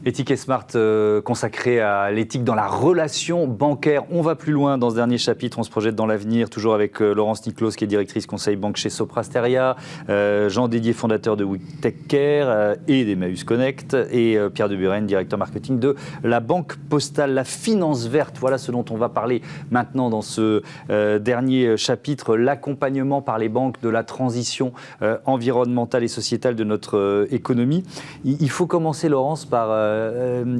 Éthique et Smart consacré à l'éthique dans la relation bancaire. On va plus loin dans ce dernier chapitre, on se projette dans l'avenir, toujours avec Laurence Niclos qui est directrice conseil banque chez Soprasteria, Jean Dédier, fondateur de WeTechCare et d'Emmaüs Connect, et Pierre de Buren, directeur marketing de la Banque Postale. La finance verte, voilà ce dont on va parler maintenant dans ce dernier chapitre, l'accompagnement par les banques de la transition environnementale et sociétale de notre économie. Il faut commencer, Laurence, par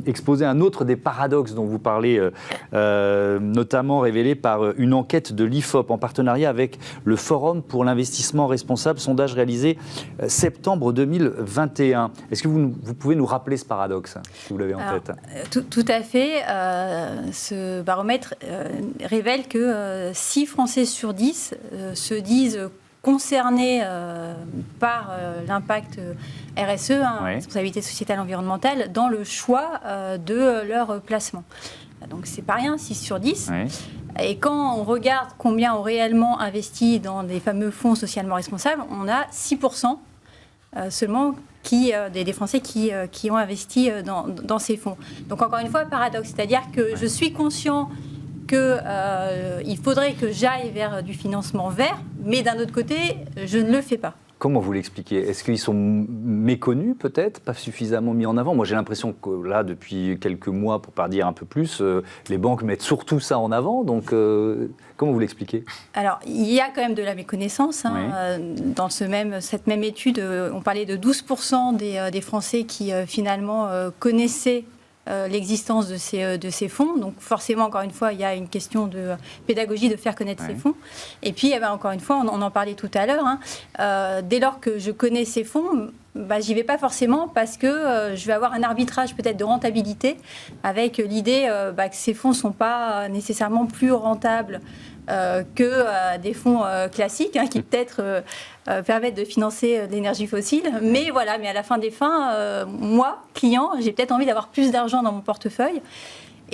exposer un autre des paradoxes dont vous parlez, notamment révélé par une enquête de l'IFOP en partenariat avec le Forum pour l'investissement responsable, sondage réalisé septembre 2021. Est-ce que vous pouvez nous rappeler ce paradoxe, si vous l'avez en tête ? Tout à fait. Ce baromètre révèle que 6 Français sur 10 se disent concernés par l'impact RSE, responsabilité sociétale environnementale, dans le choix de leur placement. Donc c'est pas rien, 6 sur 10. Oui. Et quand on regarde combien ont réellement investi dans des fameux fonds socialement responsables, on a 6% seulement des Français qui ont investi dans ces fonds. Donc encore une fois, paradoxe, c'est-à-dire que je suis conscient qu'il faudrait que j'aille vers du financement vert, mais d'un autre côté, je ne le fais pas. Comment vous l'expliquez ? Est-ce qu'ils sont méconnus peut-être, pas suffisamment mis en avant ? Moi j'ai l'impression que là, depuis quelques mois, pour ne pas dire un peu plus, les banques mettent surtout ça en avant, donc comment vous l'expliquez ? Alors il y a quand même de la méconnaissance. Dans cette même étude, on parlait de 12% des Français qui finalement connaissaient l'existence de ces fonds. Donc forcément, encore une fois, il y a une question de pédagogie, de faire connaître ces fonds. Et puis, encore une fois, on en parlait tout à l'heure, dès lors que je connais ces fonds, j'y vais pas forcément parce que je vais avoir un arbitrage peut-être de rentabilité avec l'idée que ces fonds ne sont pas nécessairement plus rentables que des fonds classiques qui peut-être permettent de financer l'énergie fossile. Mais voilà, mais à la fin des fins, moi, client, j'ai peut-être envie d'avoir plus d'argent dans mon portefeuille.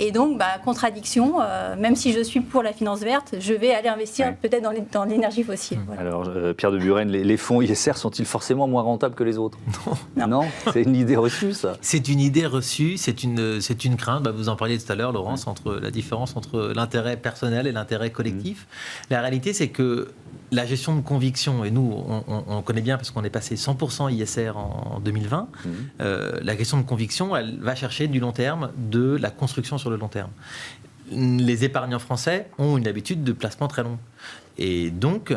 Et donc, contradiction, même si je suis pour la finance verte, je vais aller investir peut-être dans l'énergie fossile. Voilà. Alors, Pierre de Buren, les fonds ISR sont-ils forcément moins rentables que les autres ? Non, c'est une idée reçue, ça. C'est une idée reçue, c'est une crainte. Vous en parliez tout à l'heure, Laurence, entre la différence entre l'intérêt personnel et l'intérêt collectif. La réalité, c'est que la gestion de conviction, et nous, on connaît bien parce qu'on est passé 100% ISR en 2020, la gestion de conviction, elle va chercher du long terme, de la construction sur le long terme. Les épargnants français ont une habitude de placement très long. Et donc,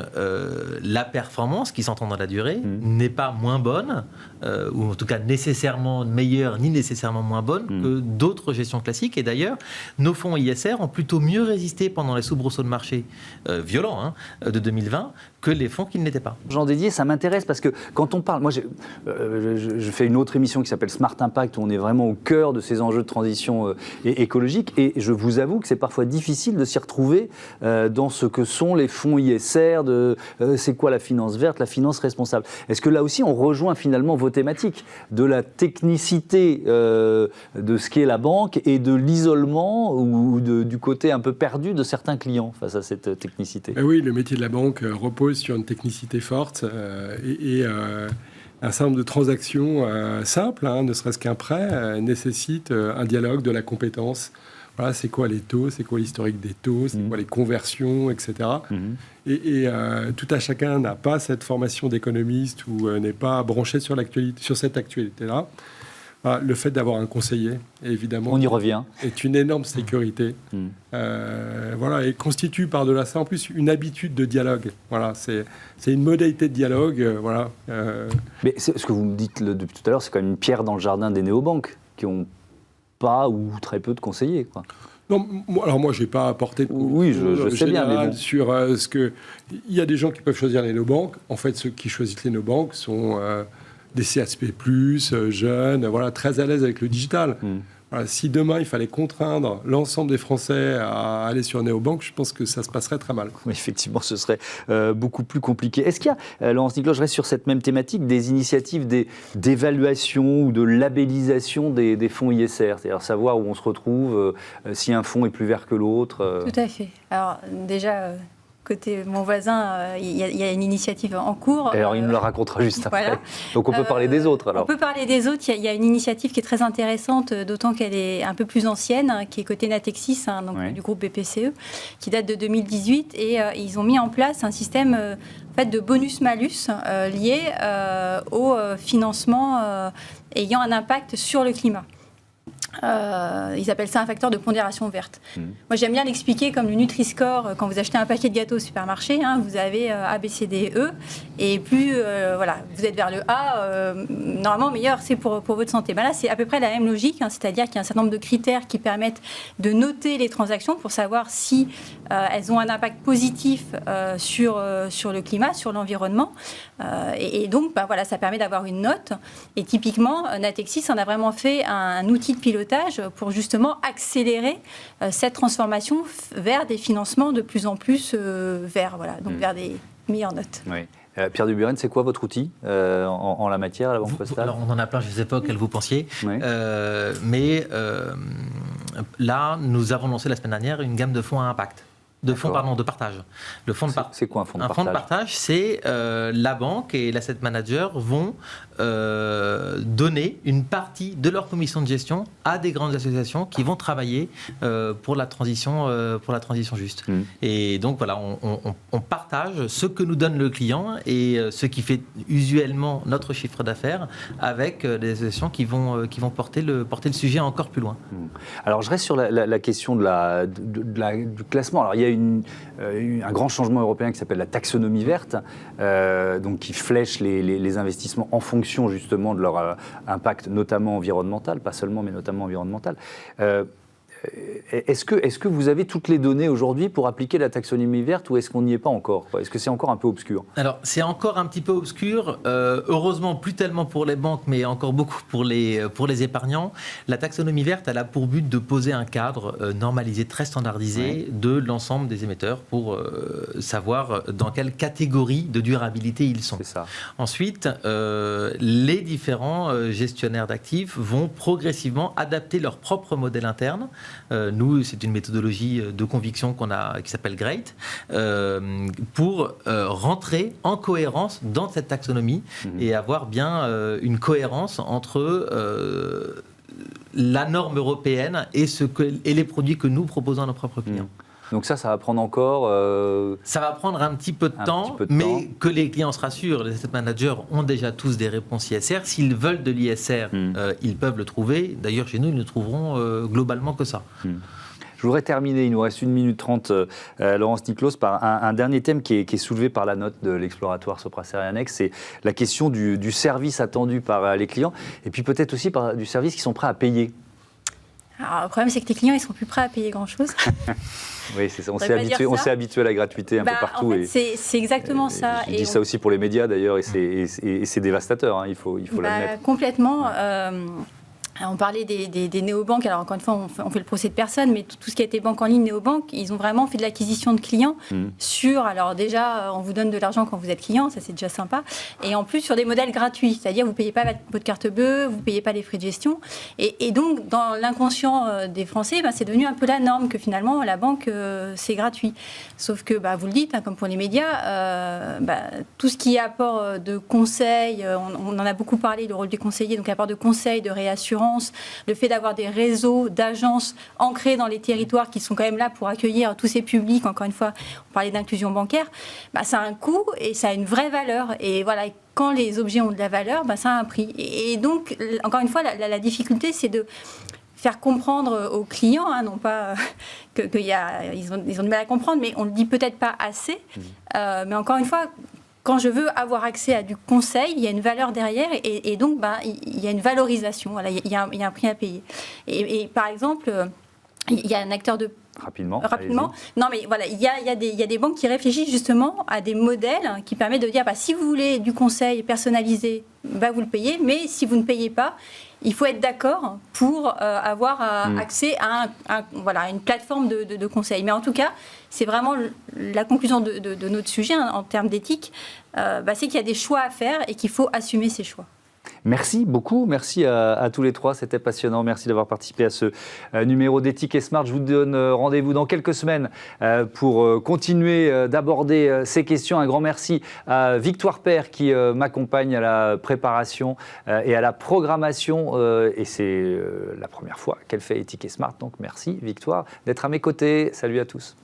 la performance qui s'entend dans la durée n'est pas moins bonne, ou en tout cas nécessairement meilleure, ni nécessairement moins bonne que d'autres gestions classiques. Et d'ailleurs, nos fonds ISR ont plutôt mieux résisté pendant les soubresauts de marché violents de 2020 que les fonds qui ne l'étaient pas. Jean Dédier, ça m'intéresse parce que quand on parle... Moi, je fais une autre émission qui s'appelle Smart Impact, où on est vraiment au cœur de ces enjeux de transition écologique. Et je vous avoue que c'est parfois difficile de s'y retrouver dans ce que sont les fonds ISR, c'est quoi la finance verte, la finance responsable. Est-ce que là aussi, on rejoint finalement vos thématiques de la technicité de ce qu'est la banque et de l'isolement ou du côté un peu perdu de certains clients face à cette technicité ? Oui, le métier de la banque repose sur une technicité forte et un certain nombre de transactions simples, ne serait-ce qu'un prêt, nécessite un dialogue, de la compétence. Voilà, c'est quoi les taux, c'est quoi l'historique des taux, c'est quoi les conversions, etc. Et tout à chacun n'a pas cette formation d'économiste ou n'est pas branché sur cette actualité-là. Voilà, le fait d'avoir un conseiller, évidemment, on y revient, est une énorme sécurité. Voilà, et constitue par-delà ça, en plus, une habitude de dialogue. Voilà, c'est une modalité de dialogue. Voilà. Mais ce que vous me dites depuis tout à l'heure, c'est quand même une pierre dans le jardin des néobanques qui ont pas ou très peu de conseillers, quoi. Non, alors moi, je n'ai pas apporté je sais bien, mais bon. Sur ce que... Il y a des gens qui peuvent choisir les néobanques. En fait, ceux qui choisissent les néobanques sont des CSP+, jeunes, voilà, très à l'aise avec le digital. Voilà, si demain, il fallait contraindre l'ensemble des Français à aller sur néobanque, je pense que ça se passerait très mal. Oui, effectivement, ce serait beaucoup plus compliqué. Est-ce qu'il y a, Laurence Niclos, je reste sur cette même thématique, des initiatives d'évaluation ou de labellisation des fonds ISR, c'est-à-dire savoir où on se retrouve, si un fonds est plus vert que l'autre Tout à fait. Alors déjà, côté mon voisin, il y a une initiative en cours. Et alors, il nous la racontera juste après. Voilà. Donc, on peut parler des autres, alors. On peut parler des autres. Il y a une initiative qui est très intéressante, d'autant qu'elle est un peu plus ancienne, qui est côté Natixis, donc du groupe BPCE, qui date de 2018. Et ils ont mis en place un système en fait, de bonus-malus lié au financement ayant un impact sur le climat. Ils appellent ça un facteur de pondération verte. Moi, j'aime bien l'expliquer comme le Nutri-Score. Quand vous achetez un paquet de gâteaux au supermarché, vous avez A, B, C, D, E. Et plus vous êtes vers le A, normalement, meilleur c'est pour votre santé. Là, c'est à peu près la même logique. C'est-à-dire qu'il y a un certain nombre de critères qui permettent de noter les transactions pour savoir si elles ont un impact positif sur le climat, sur l'environnement. Et donc, ça permet d'avoir une note. Et typiquement, Natixis en a vraiment fait un outil de pilotage pour justement accélérer cette transformation vers des financements de plus en plus verts, donc vers des meilleures notes. Oui. Pierre Duburen, c'est quoi votre outil en la matière à la Banque Postale ? Alors, on en a plein, je ne sais pas auquel vous pensiez, oui. Là, nous avons lancé la semaine dernière une gamme de fonds à impact. De partage. C'est quoi un fonds de partage ? Un fonds de partage, c'est la banque et l'asset manager vont donner une partie de leur commission de gestion à des grandes associations qui vont travailler pour la transition juste. Et donc voilà, on partage ce que nous donne le client et ce qui fait usuellement notre chiffre d'affaires avec des associations qui vont porter le sujet encore plus loin. Alors je reste sur la question du classement. Alors il y a un grand changement européen qui s'appelle la taxonomie verte, donc qui flèche les investissements en fonction justement de leur impact, notamment environnemental, pas seulement, mais notamment environnemental. Est-ce que vous avez toutes les données aujourd'hui pour appliquer la taxonomie verte ou est-ce qu'on n'y est pas encore ? Est-ce que c'est encore un peu obscur ? Alors, c'est encore un petit peu obscur. Heureusement, plus tellement pour les banques, mais encore beaucoup pour les épargnants. La taxonomie verte, elle a pour but de poser un cadre normalisé, très standardisé de l'ensemble des émetteurs pour savoir dans quelle catégorie de durabilité ils sont. C'est ça. Ensuite, les différents gestionnaires d'actifs vont progressivement adapter leur propre modèle interne. Nous, c'est une méthodologie de conviction qui s'appelle GREAT, pour rentrer en cohérence dans cette taxonomie et avoir bien une cohérence entre la norme européenne et les produits que nous proposons à nos propres clients. Donc ça va prendre encore... Ça va prendre un petit peu de temps, mais que les clients se rassurent. Les asset managers ont déjà tous des réponses ISR. S'ils veulent de l'ISR, ils peuvent le trouver. D'ailleurs, chez nous, ils ne trouveront globalement que ça. Je voudrais terminer, il nous reste 1 minute 30, Laurence Niclos, par un dernier thème qui est soulevé par la note de l'exploratoire Sopra Steria Annex, c'est la question du service attendu par les clients, et puis peut-être aussi du service qu'ils sont prêts à payer. Alors, le problème, c'est que les clients, ils ne sont plus prêts à payer grand-chose. Oui, c'est ça. On s'est habitué à la gratuité un peu partout. En fait, c'est exactement ça. Je dis ça aussi pour les médias, d'ailleurs, et c'est dévastateur, il faut l'admettre. Complètement. On parlait des néobanques. Alors, encore une fois, on fait le procès de personne, mais tout ce qui a été banque en ligne, néobanques, ils ont vraiment fait de l'acquisition de clients alors déjà, on vous donne de l'argent quand vous êtes client, ça c'est déjà sympa. Et en plus, sur des modèles gratuits, c'est-à-dire vous ne payez pas votre carte bleue, vous ne payez pas les frais de gestion. Et donc, dans l'inconscient des Français, c'est devenu un peu la norme que finalement, la banque, c'est gratuit. Sauf que, vous le dites, comme pour les médias, tout ce qui est apport de conseils, on en a beaucoup parlé, le rôle des conseillers, donc apport de conseils, de réassurance, le fait d'avoir des réseaux d'agences ancrés dans les territoires qui sont quand même là pour accueillir tous ces publics, encore une fois, on parlait d'inclusion bancaire, ça a un coût et ça a une vraie valeur. Et voilà, quand les objets ont de la valeur, ça a un prix. Et donc, encore une fois, la difficulté, c'est de faire comprendre aux clients, non pas ils ont du mal à comprendre, mais on ne le dit peut-être pas assez. Mais encore une fois, quand je veux avoir accès à du conseil, il y a une valeur derrière et donc il y a une valorisation. Voilà, il y a un prix à payer. Et par exemple, il y a un acteur de... Rapidement. Non, mais voilà, il y a des banques qui réfléchissent justement à des modèles qui permettent de dire si vous voulez du conseil personnalisé, vous le payez, mais si vous ne payez pas, il faut être d'accord pour avoir accès à une plateforme de conseil. Mais en tout cas, c'est vraiment la conclusion de notre sujet en termes d'éthique, c'est qu'il y a des choix à faire et qu'il faut assumer ces choix. Merci beaucoup, merci à tous les trois, c'était passionnant. Merci d'avoir participé à ce numéro d'Ethic et Smart. Je vous donne rendez-vous dans quelques semaines pour continuer d'aborder ces questions. Un grand merci à Victoire Père qui m'accompagne à la préparation et à la programmation. Et c'est la première fois qu'elle fait Ethic et Smart, donc merci Victoire d'être à mes côtés. Salut à tous.